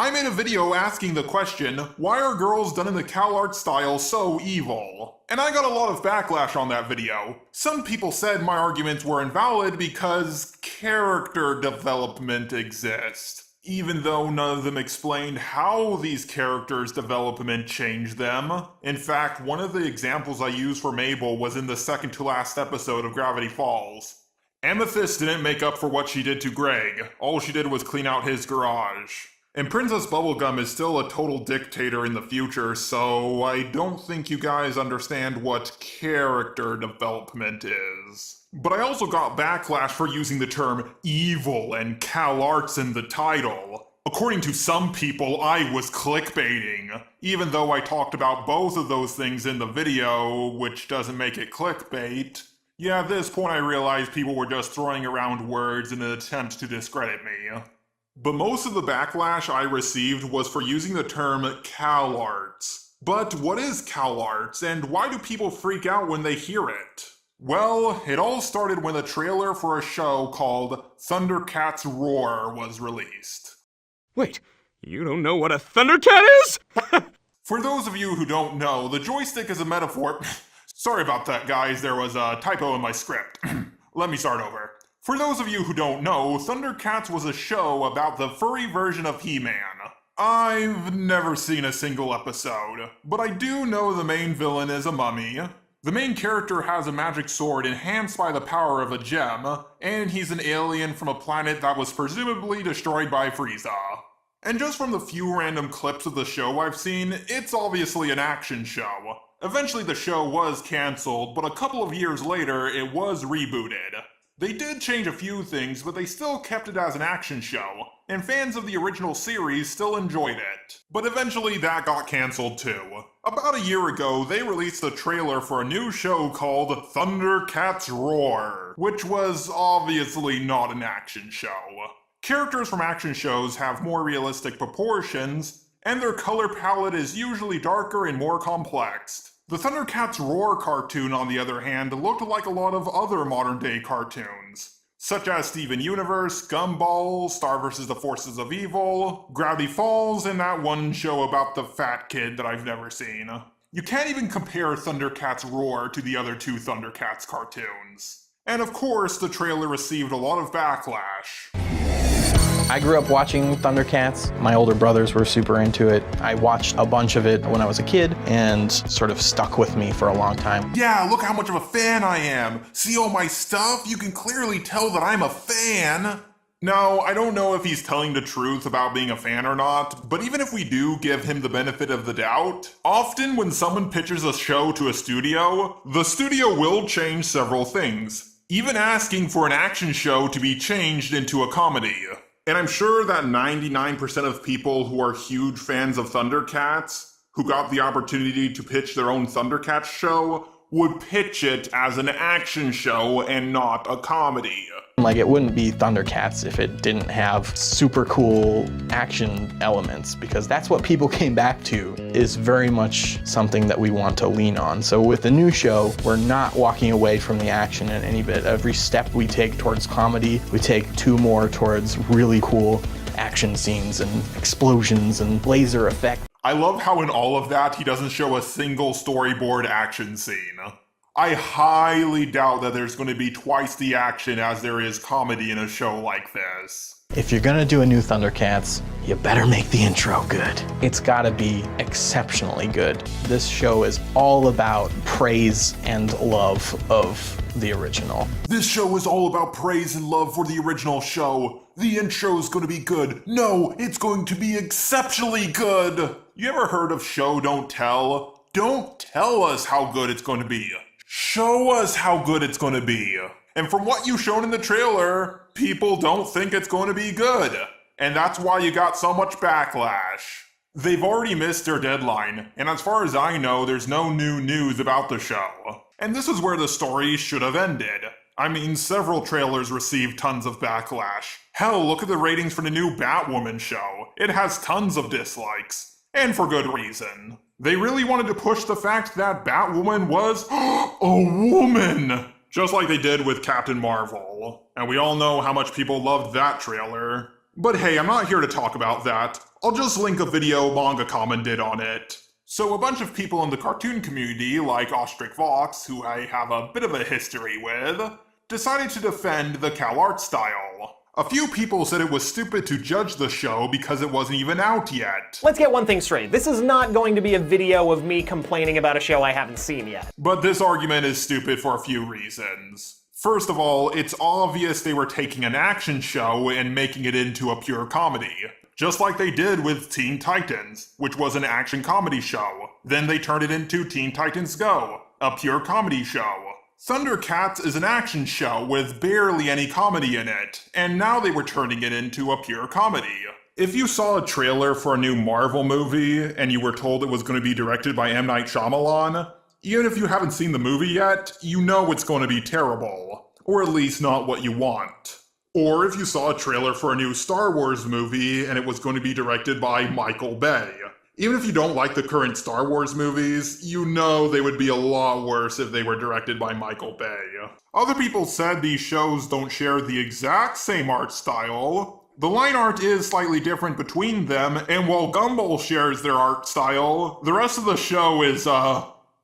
I made a video asking the question, why are girls done in the Calarts style so evil? And I got a lot of backlash on that video. Some people said my arguments were invalid because character development exists, even though none of them explained how these characters' development changed them. In fact, one of the examples I used for Mabel was in the second to last episode of Gravity Falls. Amethyst didn't make up for what she did to Greg. All she did was clean out his garage. And Princess Bubblegum is still a total dictator in the future, so I don't think you guys understand what character development is. But I also got backlash for using the term evil and Calarts in the title. According to some people, I was clickbaiting, even though I talked about both of those things in the video, which doesn't make it clickbait. Yeah, at this point I realized people were just throwing around words in an attempt to discredit me. But most of the backlash I received was for using the term Calarts. But what is Calarts, and why do people freak out when they hear it? Well, it all started when the trailer for a show called Thundercats Roar was released. Wait, you don't know what a Thundercat is? For those of you who don't know, the joystick is a metaphor. Sorry about that, guys, there was a typo in my script. Let me start over. For those of you who don't know, Thundercats was a show about the furry version of He-Man. I've never seen a single episode, but I do know the main villain is a mummy. The main character has a magic sword enhanced by the power of a gem, and he's an alien from a planet that was presumably destroyed by Frieza. And just from the few random clips of the show I've seen, it's obviously an action show. Eventually the show was cancelled, but a couple of years later it was rebooted. They did change a few things, but they still kept it as an action show, and fans of the original series still enjoyed it. But eventually that got cancelled too. About a year ago, they released a trailer for a new show called Thundercats Roar, which was obviously not an action show. Characters from action shows have more realistic proportions, and their color palette is usually darker and more complex. The Thundercats Roar cartoon, on the other hand, looked like a lot of other modern-day cartoons, such as Steven Universe, Gumball, Star vs. the Forces of Evil, Gravity Falls, and that one show about the fat kid that I've never seen. You can't even compare Thundercats Roar to the other two Thundercats cartoons. And of course, the trailer received a lot of backlash. I grew up watching Thundercats. My older brothers were super into it. I watched a bunch of it when I was a kid and sort of stuck with me for a long time. Yeah, look how much of a fan I am. See all my stuff? You can clearly tell that I'm a fan. Now, I don't know if he's telling the truth about being a fan or not, but even if we do give him the benefit of the doubt, often when someone pitches a show to a studio, the studio will change several things, even asking for an action show to be changed into a comedy. And I'm sure that 99% of people who are huge fans of Thundercats, who got the opportunity to pitch their own Thundercats show, would pitch it as an action show and not a comedy. Like, it wouldn't be Thundercats if it didn't have super cool action elements, because that's what people came back to, is very much something that we want to lean on. So with the new show, we're not walking away from the action in any bit. Every step we take towards comedy, we take two more towards really cool action scenes and explosions and laser effects. I love how in all of that, he doesn't show a single storyboard action scene. I highly doubt that there's going to be twice the action as there is comedy in a show like this. If you're gonna do a new Thundercats, you better make the intro good. It's gotta be exceptionally good. This show is all about praise and love of the original. This show is all about praise and love for the original show. The intro's gonna be good. No, it's going to be exceptionally good. You ever heard of show don't tell? Don't tell us how good it's going to be. Show us how good it's going to be. And from what you've shown in the trailer, people don't think it's going to be good. And that's why you got so much backlash. They've already missed their deadline, and as far as I know, there's no new news about the show. And this is where the story should have ended. I mean, several trailers received tons of backlash. Hell, look at the ratings for the new Batwoman show. It has tons of dislikes. And for good reason. They really wanted to push the fact that Batwoman was a woman! Just like they did with Captain Marvel. And we all know how much people loved that trailer. But hey, I'm not here to talk about that. I'll just link a video MangaKamen did on it. So a bunch of people in the cartoon community, like Ostrich Vox, who I have a bit of a history with, decided to defend the Calarts style. A few people said it was stupid to judge the show because it wasn't even out yet. Let's get one thing straight. This is not going to be a video of me complaining about a show I haven't seen yet. But this argument is stupid for a few reasons. First of all, it's obvious they were taking an action show and making it into a pure comedy. Just like they did with Teen Titans, which was an action comedy show. Then they turned it into Teen Titans Go, a pure comedy show. Thundercats is an action show with barely any comedy in it, and now they were turning it into a pure comedy. If you saw a trailer for a new Marvel movie, and you were told it was going to be directed by M. Night Shyamalan, even if you haven't seen the movie yet, you know it's going to be terrible. Or at least not what you want. Or if you saw a trailer for a new Star Wars movie and it was going to be directed by Michael Bay. Even if you don't like the current Star Wars movies, you know they would be a lot worse if they were directed by Michael Bay. Other people said these shows don't share the exact same art style. The line art is slightly different between them, and while Gumball shares their art style, the rest of the show is,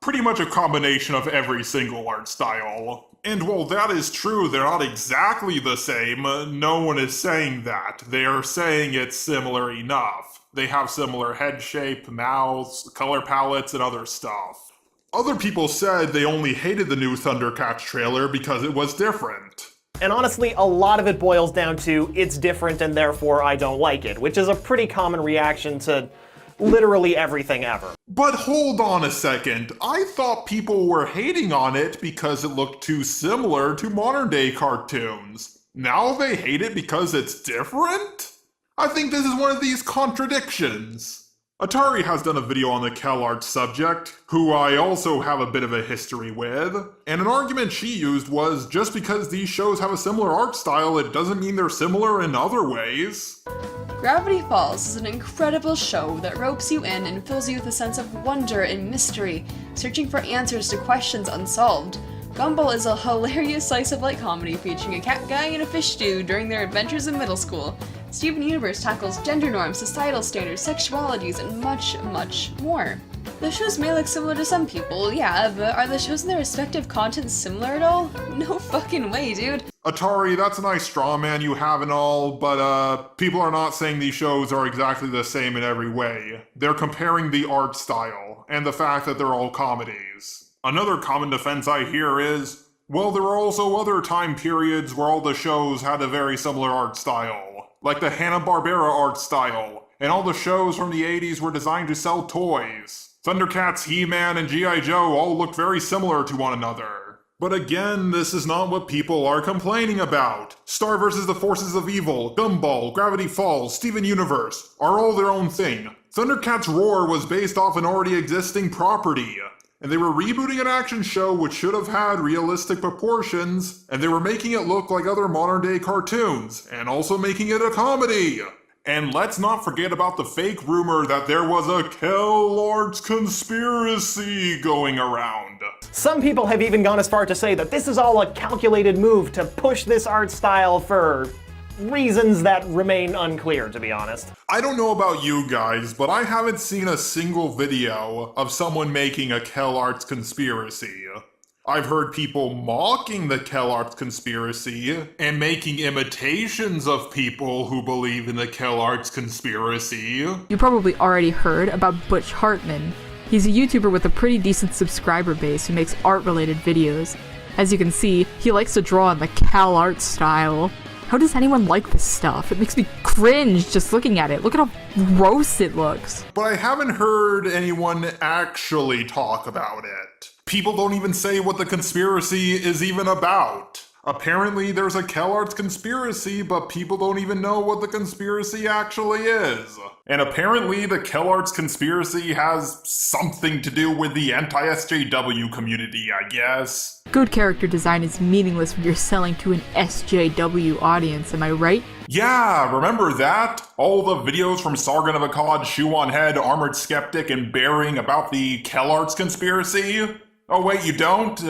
pretty much a combination of every single art style. And while that is true, they're not exactly the same. No one is saying that. They are saying it's similar enough. They have similar head shape, mouths, color palettes, and other stuff. Other people said they only hated the new Thundercats trailer because it was different. And honestly, a lot of it boils down to, it's different and therefore I don't like it, which is a pretty common reaction to literally everything ever. But hold on a second, I thought people were hating on it because it looked too similar to modern day cartoons. Now they hate it because it's different? I think this is one of these contradictions. Atari has done a video on the Calarts subject, who I also have a bit of a history with, and an argument she used was just because these shows have a similar art style, it doesn't mean they're similar in other ways. Gravity Falls is an incredible show that ropes you in and fills you with a sense of wonder and mystery, searching for answers to questions unsolved. Gumball is a hilarious slice-of-life comedy featuring a cat guy and a fish dude during their adventures in middle school. Steven Universe tackles gender norms, societal standards, sexualities, and much, much more. The shows may look similar to some people, yeah, but are the shows and their respective contents similar at all? No fucking way, dude. Atari, that's a nice straw man you have and all, but people are not saying these shows are exactly the same in every way. They're comparing the art style, and the fact that they're all comedies. Another common defense I hear is, well, there are also other time periods where all the shows had a very similar art style, like the Hanna-Barbera art style, and all the shows from the 80s were designed to sell toys. Thundercats, He-Man, and G.I. Joe all look very similar to one another. But again, this is not what people are complaining about. Star vs. the Forces of Evil, Gumball, Gravity Falls, Steven Universe are all their own thing. Thundercats Roar was based off an already existing property. And they were rebooting an action show which should have had realistic proportions, and they were making it look like other modern-day cartoons, and also making it a comedy. And let's not forget about the fake rumor that there was a Calarts conspiracy going around. Some people have even gone as far to say that this is all a calculated move to push this art style for reasons that remain unclear, to be honest. I don't know about you guys, but I haven't seen a single video of someone making a Calarts conspiracy. I've heard people mocking the Calarts conspiracy and making imitations of people who believe in the Calarts conspiracy. You probably already heard about Butch Hartman. He's a YouTuber with a pretty decent subscriber base who makes art-related videos. As you can see, he likes to draw in the Calarts style. How does anyone like this stuff? It makes me cringe just looking at it. Look at how gross it looks. But I haven't heard anyone actually talk about it. People don't even say what the conspiracy is even about. Apparently there's a Calarts conspiracy, but people don't even know what the conspiracy actually is. And apparently the Calarts conspiracy has something to do with the anti-SJW community, I guess. Good character design is meaningless when you're selling to an SJW audience, am I right? Yeah, remember that? All the videos from Sargon of Akkad, Shoe on Head, Armored Skeptic, and Bearing about the Calarts conspiracy? Oh wait, you don't?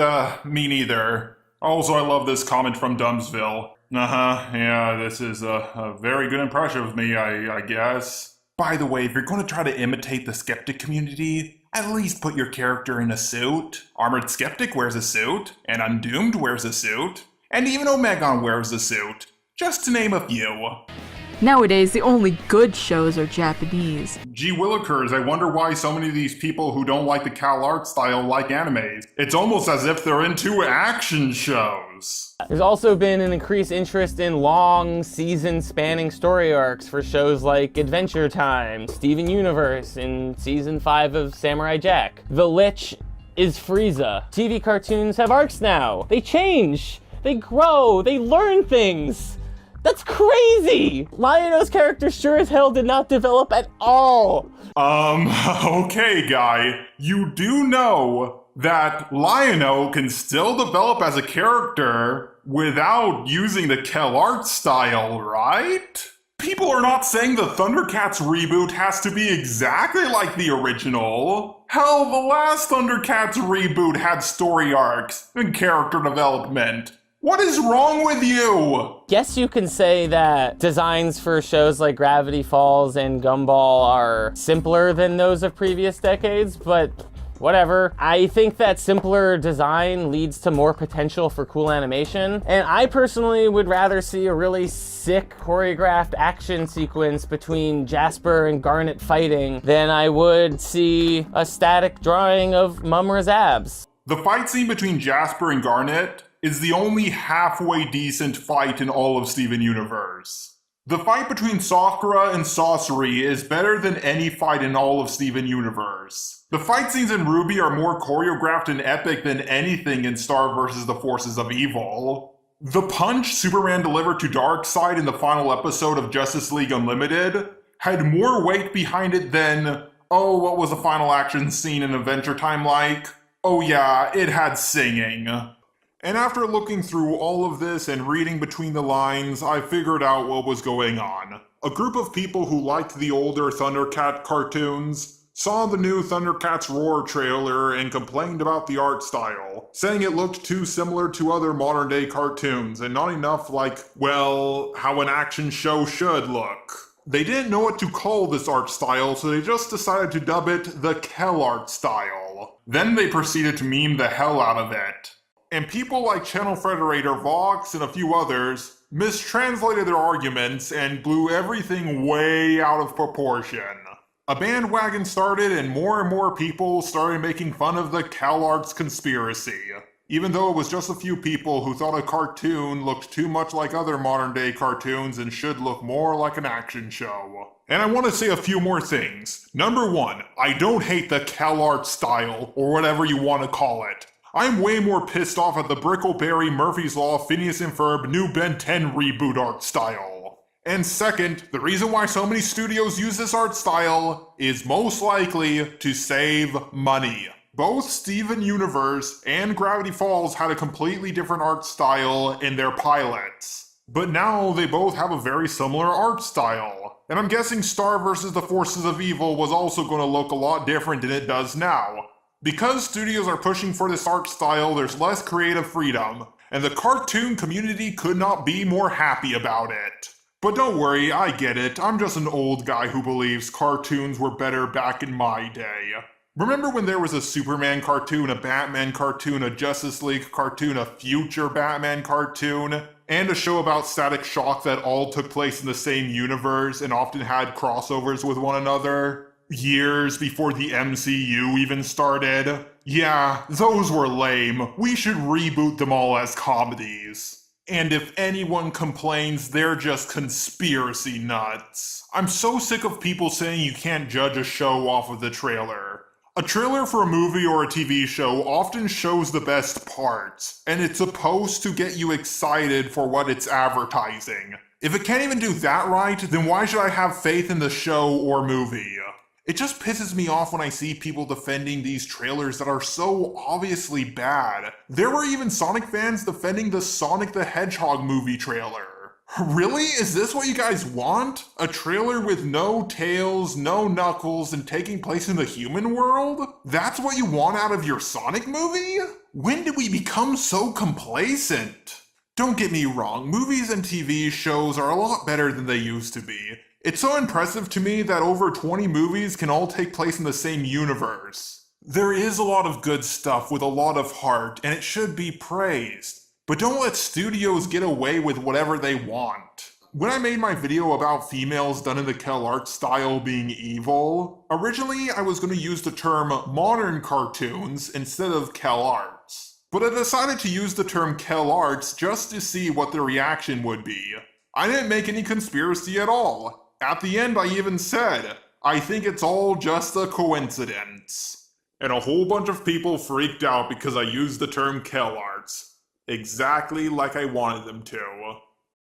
Me neither. Also, I love this comment from Dumbsville. Yeah, this is a very good impression of me, I guess. By the way, if you're going to try to imitate the skeptic community, at least put your character in a suit. Armored Skeptic wears a suit, and Undoomed wears a suit, and even Omegon wears a suit, just to name a few. Nowadays, the only good shows are Japanese. Gee willikers, I wonder why so many of these people who don't like the Calarts style like animes. It's almost as if they're into action shows. There's also been an increased interest in long, season-spanning story arcs for shows like Adventure Time, Steven Universe, and Season 5 of Samurai Jack. The Lich is Frieza. TV cartoons have arcs now. They change, they grow, they learn things. That's crazy! Lion-O's character sure as hell did not develop at all! Okay, guy. You do know that Lion-O can still develop as a character without using the Calarts style, right? People are not saying the Thundercats reboot has to be exactly like the original. Hell, the last Thundercats reboot had story arcs and character development. What is wrong with you? Guess you can say that designs for shows like Gravity Falls and Gumball are simpler than those of previous decades, but whatever. I think that simpler design leads to more potential for cool animation, and I personally would rather see a really sick choreographed action sequence between Jasper and Garnet fighting than I would see a static drawing of Mumra's abs. The fight scene between Jasper and Garnet is the only halfway decent fight in all of Steven Universe. The fight between Sakura and Sorcery is better than any fight in all of Steven Universe. The fight scenes in Ruby are more choreographed and epic than anything in Star vs. the Forces of Evil. The punch Superman delivered to Darkseid in the final episode of Justice League Unlimited had more weight behind it than, oh, what was the final action scene in Adventure Time like? Oh yeah, it had singing. And after looking through all of this and reading between the lines, I figured out what was going on. A group of people who liked the older Thundercat cartoons saw the new Thundercats Roar trailer and complained about the art style, saying it looked too similar to other modern day cartoons and not enough like, well, how an action show should look. They didn't know what to call this art style, so they just decided to dub it the Calarts style. Then they proceeded to meme the hell out of it. And people like Channel Federator Vox and a few others mistranslated their arguments and blew everything way out of proportion. A bandwagon started and more people started making fun of the Calarts conspiracy, even though it was just a few people who thought a cartoon looked too much like other modern day cartoons and should look more like an action show. And I want to say a few more things. Number one, I don't hate the Calarts style, or whatever you want to call it. I'm way more pissed off at the Brickleberry, Murphy's Law, Phineas and Ferb, new Ben 10 reboot art style. And second, the reason why so many studios use this art style is most likely to save money. Both Steven Universe and Gravity Falls had a completely different art style in their pilots. But now they both have a very similar art style. And I'm guessing Star vs. the Forces of Evil was also going to look a lot different than it does now. Because studios are pushing for this art style, there's less creative freedom, and the cartoon community could not be more happy about it. But don't worry, I get it. I'm just an old guy who believes cartoons were better back in my day. Remember when there was a Superman cartoon, a Batman cartoon, a Justice League cartoon, a future Batman cartoon, and a show about Static Shock that all took place in the same universe and often had crossovers with one another? Years before the MCU even started? Yeah, those were lame. We should reboot them all as comedies. And if anyone complains, they're just conspiracy nuts. I'm so sick of people saying you can't judge a show off of the trailer. A trailer for a movie or a TV show often shows the best parts, and it's supposed to get you excited for what it's advertising. If it can't even do that right, then why should I have faith in the show or movie? It just pisses me off when I see people defending these trailers that are so obviously bad. There were even Sonic fans defending the Sonic the Hedgehog movie trailer. Really? Is this what you guys want? A trailer with no Tails, no Knuckles, and taking place in the human world? That's what you want out of your Sonic movie? When did we become so complacent? Don't get me wrong, movies and TV shows are a lot better than they used to be. It's so impressive to me that over 20 movies can all take place in the same universe. There is a lot of good stuff with a lot of heart, and it should be praised. But don't let studios get away with whatever they want. When I made my video about females done in the Calarts style being evil, originally I was going to use the term modern cartoons instead of Calarts. But I decided to use the term Calarts just to see what the reaction would be. I didn't make any conspiracy at all. At the end I even said, I think it's all just a coincidence. And a whole bunch of people freaked out because I used the term Calarts. Exactly like I wanted them to.